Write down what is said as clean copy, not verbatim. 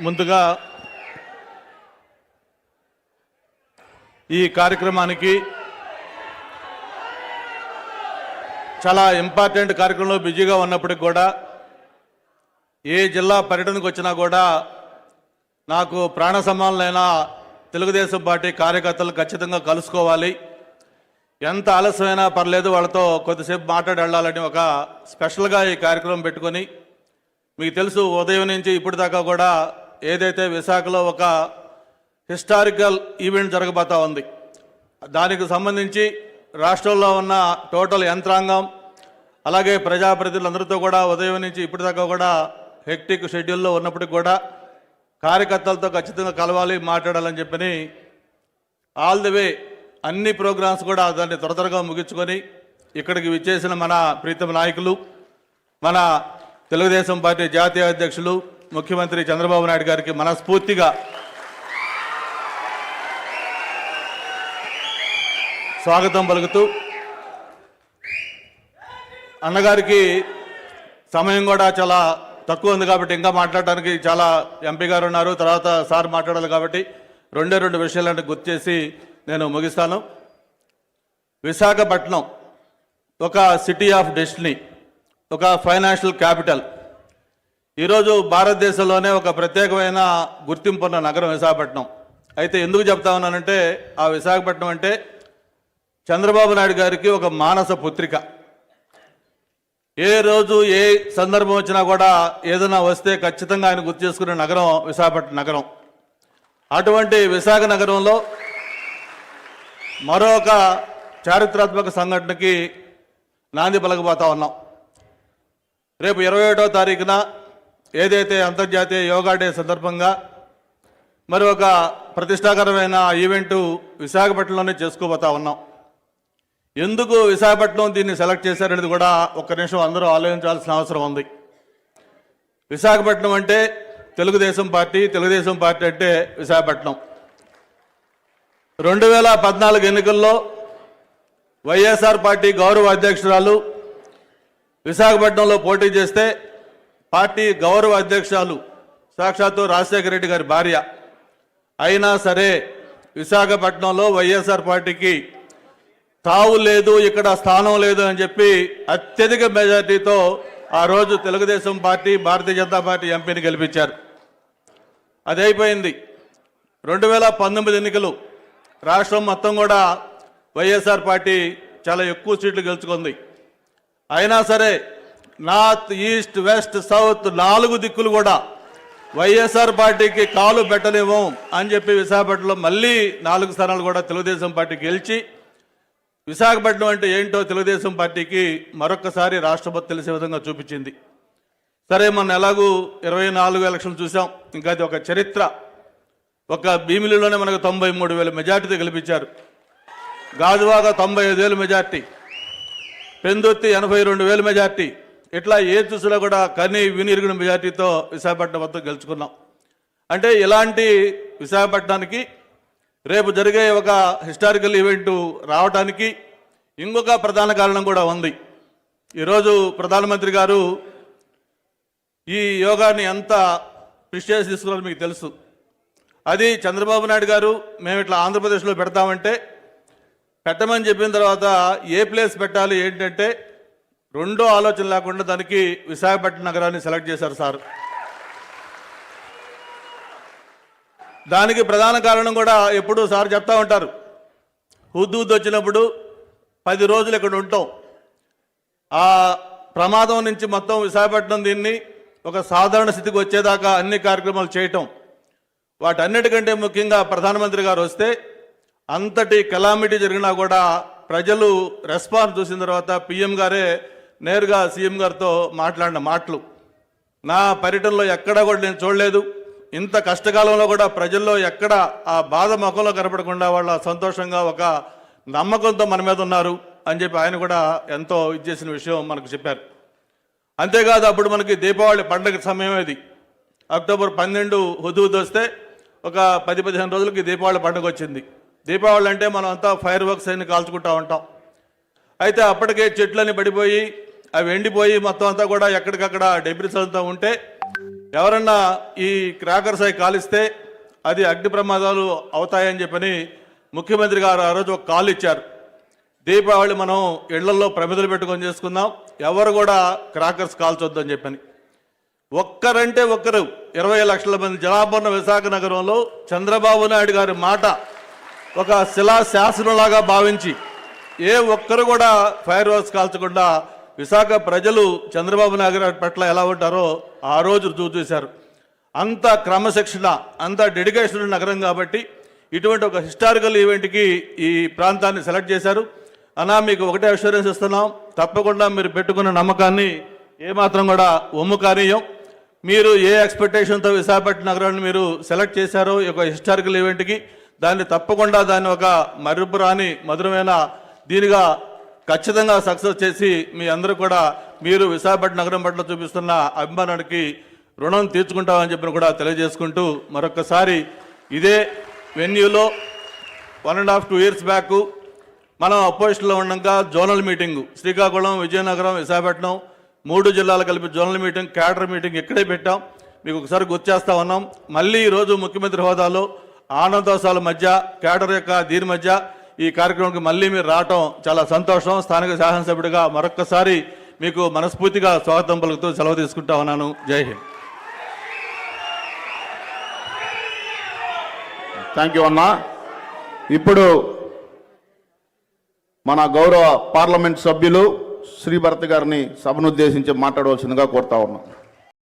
ముందుగా ఈ కార్యక్రమానికి చాలా ఇంపార్టెంట్ కార్యక్రమంలో బిజీగా ఉన్నప్పటికి కూడా ఏ జిల్లా పర్యటనకు వచ్చినా కూడా నాకు ప్రాణ సమానులైన తెలుగుదేశం పార్టీ కార్యకర్తలు ఖచ్చితంగా కలుసుకోవాలి, ఎంత ఆలస్యమైనా పర్లేదు వాళ్ళతో కొద్దిసేపు మాట్లాడి వెళ్ళాలని ఒక స్పెషల్గా ఈ కార్యక్రమం పెట్టుకొని, మీకు తెలుసు ఉదయం నుంచి ఇప్పటిదాకా కూడా ఏదైతే విశాఖలో ఒక హిస్టారికల్ ఈవెంట్ జరగబోతా ఉంది, దానికి సంబంధించి రాష్ట్రంలో ఉన్న టోటల్ యంత్రాంగం అలాగే ప్రజాప్రతినిధులందరితో కూడా ఉదయం నుంచి ఇప్పటిదాకా కూడా హెక్టిక్ షెడ్యూల్లో ఉన్నప్పటికి కూడా కార్యకర్తలతో ఖచ్చితంగా కలవాలి, మాట్లాడాలని చెప్పని ఆల్ ది వే అన్ని ప్రోగ్రామ్స్ కూడా దాన్ని త్వరగా ముగించుకొని ఇక్కడికి విచ్చేసిన మన ప్రీతమ నాయకులు, మన తెలుగుదేశం పార్టీ జాతీయ అధ్యక్షులు ముఖ్యమంత్రి చంద్రబాబు నాయుడు గారికి మనస్ఫూర్తిగా స్వాగతం పలుకుతూ, అన్నగారికి సమయం కూడా చాలా తక్కువ ఉంది కాబట్టి ఇంకా మాట్లాడడానికి చాలా ఎంపీ గారు ఉన్నారు, తర్వాత సార్ మాట్లాడాలి కాబట్టి రెండు విషయాలను గుర్తు చేసి నేను ముగిస్తాను. విశాఖపట్నం ఒక సిటీ ఆఫ్ డెస్టినీ, ఒక ఫైనాన్షియల్ క్యాపిటల్. ఈరోజు భారతదేశంలోనే ఒక ప్రత్యేకమైన గుర్తింపు ఉన్న నగరం విశాఖపట్నం. అయితే ఎందుకు చెప్తా ఉన్నానంటే, ఆ విశాఖపట్నం అంటే చంద్రబాబు నాయుడు గారికి ఒక మానస పుత్రిక. ఏ రోజు ఏ సందర్భం వచ్చినా కూడా ఏదైనా వస్తే ఖచ్చితంగా ఆయన గుర్తు చేసుకునే నగరం విశాఖపట్నం నగరం. అటువంటి విశాఖ నగరంలో మరొక చారిత్రాత్మక సంఘటనకి నాంది పలకబోతా ఉన్నాం. రేపు 21వ తారీఖున ఏదైతే అంతర్జాతీయ యోగా డే సందర్భంగా మరి ఒక ప్రతిష్టాకరమైన ఈవెంటు విశాఖపట్నంలోనే చేసుకోబోతా ఉన్నాం. ఎందుకు విశాఖపట్నం దీన్ని సెలెక్ట్ చేశారనేది కూడా ఒక్క నిమిషం అందరూ ఆలోచించాల్సిన అవసరం ఉంది. విశాఖపట్నం అంటే తెలుగుదేశం పార్టీ అంటే విశాఖపట్నం. 2014 ఎన్నికల్లో వైఎస్ఆర్ పార్టీ గౌరవ అధ్యక్షురాలు విశాఖపట్నంలో పోటీ చేస్తే పార్టీ గౌరవ అధ్యక్షురాలు సాక్షాత్తు రాజశేఖర రెడ్డి గారి భార్య అయినా సరే విశాఖపట్నంలో వైఎస్ఆర్ పార్టీకి తావు లేదు, ఇక్కడ స్థానం లేదు అని చెప్పి అత్యధిక మెజార్టీతో ఆ రోజు తెలుగుదేశం పార్టీ భారతీయ జనతా పార్టీ ఎంపీని గెలిపించారు. అది అయిపోయింది. 2019 ఎన్నికలు రాష్ట్రం మొత్తం కూడా వైఎస్ఆర్ పార్టీ చాలా ఎక్కువ సీట్లు గెలుచుకుంది. అయినా సరే నార్త్ ఈస్ట్ వెస్ట్ సౌత్ 4 దిక్కులు కూడా వైఎస్ఆర్ పార్టీకి కాలు పెట్టలేము అని చెప్పి విశాఖపట్నంలో మళ్ళీ 4 స్థానాలు కూడా తెలుగుదేశం పార్టీ గెలిచి విశాఖపట్నం అంటే ఏంటో తెలుగుదేశం పార్టీకి మరొకసారి రాష్ట్రపతి తెలిసే విధంగా చూపించింది. సరే, మొన్న ఎలాగూ 24 ఎలక్షన్లు చూసాం, ఇంకా అది ఒక చరిత్ర. ఒక భీమిలిలోనే మనకు 93,000 మెజార్టీతో గెలిపించారు, గాజువాక 95,000 మెజార్టీ, పెందుర్తి 82,000 మెజార్టీ. ఇట్లా ఏ చూసినా కూడా కని వినిరిగిన మెజార్టీతో విశాఖపట్నం మొత్తం గెలుచుకున్నాం. అంటే ఇలాంటి విశాఖపట్నానికి రేపు జరిగే ఒక హిస్టారికల్ ఈవెంట్ రావడానికి ఇంకొక ప్రధాన కారణం కూడా ఉంది. ఈరోజు ప్రధానమంత్రి గారు ఈ యోగాని ఎంత ప్రిషియస్ తీసుకున్నారో మీకు తెలుసు. అది చంద్రబాబు నాయుడు గారు మేము ఇట్లా ఆంధ్రప్రదేశ్లో పెడతామంటే పెట్టమని చెప్పిన తర్వాత ఏ ప్లేస్ పెట్టాలి ఏంటంటే రెండో ఆలోచన లేకుండా దానికి విశాఖపట్నం నగరాన్ని సెలెక్ట్ చేశారు సార్. దానికి ప్రధాన కారణం కూడా ఎప్పుడు సార్ చెప్తా ఉంటారు, హుద్హుద్ వచ్చినప్పుడు 10 రోజులు ఇక్కడ ఉంటాం, ఆ ప్రమాదం నుంచి మొత్తం విశాఖపట్నం దీన్ని ఒక సాధారణ స్థితికి వచ్చేదాకా అన్ని కార్యక్రమాలు చేయటం, వాటన్నిటికంటే ముఖ్యంగా ప్రధానమంత్రి గారు వస్తే అంతటి కెలామిటీ జరిగినా కూడా ప్రజలు రెస్పాన్స్ చూసిన తర్వాత పిఎం గారే నేరుగా సీఎం గారితో మాట్లాడిన మాటలు నా పర్యటనలో ఎక్కడా కూడా నేను చూడలేదు. ఇంత కష్టకాలంలో కూడా ప్రజల్లో ఎక్కడ ఆ బాధ ముఖంలో కనపడకుండా వాళ్ళ సంతోషంగా ఒక నమ్మకంతో మన మీద ఉన్నారు అని చెప్పి ఆయన కూడా ఎంతో ఇచ్చేసిన విషయం మనకు చెప్పారు. అంతేకాదు, అప్పుడు మనకి దీపావళి పండుగ సమయం ఇది. అక్టోబర్ 12 హుద్హుద్ వస్తే ఒక 10-15 రోజులకి దీపావళి పండుగ వచ్చింది. దీపావళి అంటే మనం అంతా ఫైర్ వర్క్స్ అన్ని కాల్చుకుంటూ ఉంటాం. అయితే అప్పటికే చెట్లన్నీ పడిపోయి అవి ఎండిపోయి మొత్తం అంతా కూడా ఎక్కడికక్కడ డెబ్రిస్ అంతా ఉంటే ఎవరన్నా ఈ క్రాకర్స్ అయి కాలిస్తే అది అగ్ని ప్రమాదాలు అవుతాయని చెప్పని ముఖ్యమంత్రి గారు ఆ రోజు ఒక కాల్ ఇచ్చారు. దీపావళి మనం ఇళ్లలో ప్రమిదలు పెట్టుకొని చేసుకుందాం, ఎవరు కూడా క్రాకర్స్ కాల్చొద్దని చెప్పని. ఒక్కరంటే ఒక్కరు 20 లక్షల మంది జనాభా ఉన్న విశాఖ నగరంలో చంద్రబాబు నాయుడు గారి మాట ఒక శిలా శాసనంలాగా భావించి ఏ ఒక్కరు కూడా ఫైర్ వర్క్స్ కాల్చకుండా విశాఖ ప్రజలు చంద్రబాబు నాయుడు గారి పట్ల ఎలా ఉంటారో ఆ రోజు చూశారు. అంత క్రమశిక్షణ, అంత డెడికేషన్ ఉన్న నగరం కాబట్టి ఇటువంటి ఒక హిస్టారికల్ ఈవెంట్కి ఈ ప్రాంతాన్ని సెలెక్ట్ చేశారు. అన్నా మీకు ఒకటే అష్యూరెన్స్ ఇస్తున్నాం, తప్పకుండా మీరు పెట్టుకున్న నమ్మకాన్ని ఏమాత్రం కూడా ఒమ్ము కానీయం. మీరు ఏ ఎక్స్పెక్టేషన్తో విశాఖపట్నం నగరాన్ని మీరు సెలెక్ట్ చేశారో ఈ యొక్క హిస్టారికల్ ఈవెంట్కి, దాన్ని తప్పకుండా దాన్ని ఒక మరుపురాని మధురమైన దీనిగా ఖచ్చితంగా సక్సెస్ చేసి మీ అందరూ కూడా మీరు విశాఖపట్నం నగరం పట్ల చూపిస్తున్న అభిమానానికి రుణం తీర్చుకుంటామని చెప్పిన కూడా తెలియజేసుకుంటూ మరొకసారి ఇదే వెన్యూలో 1.5-2 years బ్యాక్ మనం అపోజిషన్లో ఉండగా జోనల్ మీటింగు శ్రీకాకుళం, విజయనగరం, విశాఖపట్నం 3 జిల్లాలు కలిపి జోనల్ మీటింగ్, క్యాడర్ మీటింగ్ ఇక్కడే పెట్టాం. మీకు ఒకసారి గుర్తు చేస్తా ఉన్నాం. మళ్ళీ ఈరోజు ముఖ్యమంత్రి హోదాలో ఆనందోత్సవాల మధ్య క్యాడర్ యొక్క దీని మధ్య ఈ కార్యక్రమానికి మళ్ళీ మీరు రావటం చాలా సంతోషం. స్థానిక శాసనసభ్యుడిగా మరొక్కసారి మీకు మనస్ఫూర్తిగా స్వాగతం పలుకుతూ సెలవు తీసుకుంటా ఉన్నాను. జై హింద్. థ్యాంక్ యూ అన్నా. ఇప్పుడు మన గౌరవ పార్లమెంట్ సభ్యులు శ్రీభరత్ గారిని సభను ఉద్దేశించి మాట్లాడవలసిందిగా కోరుతా ఉన్నాం.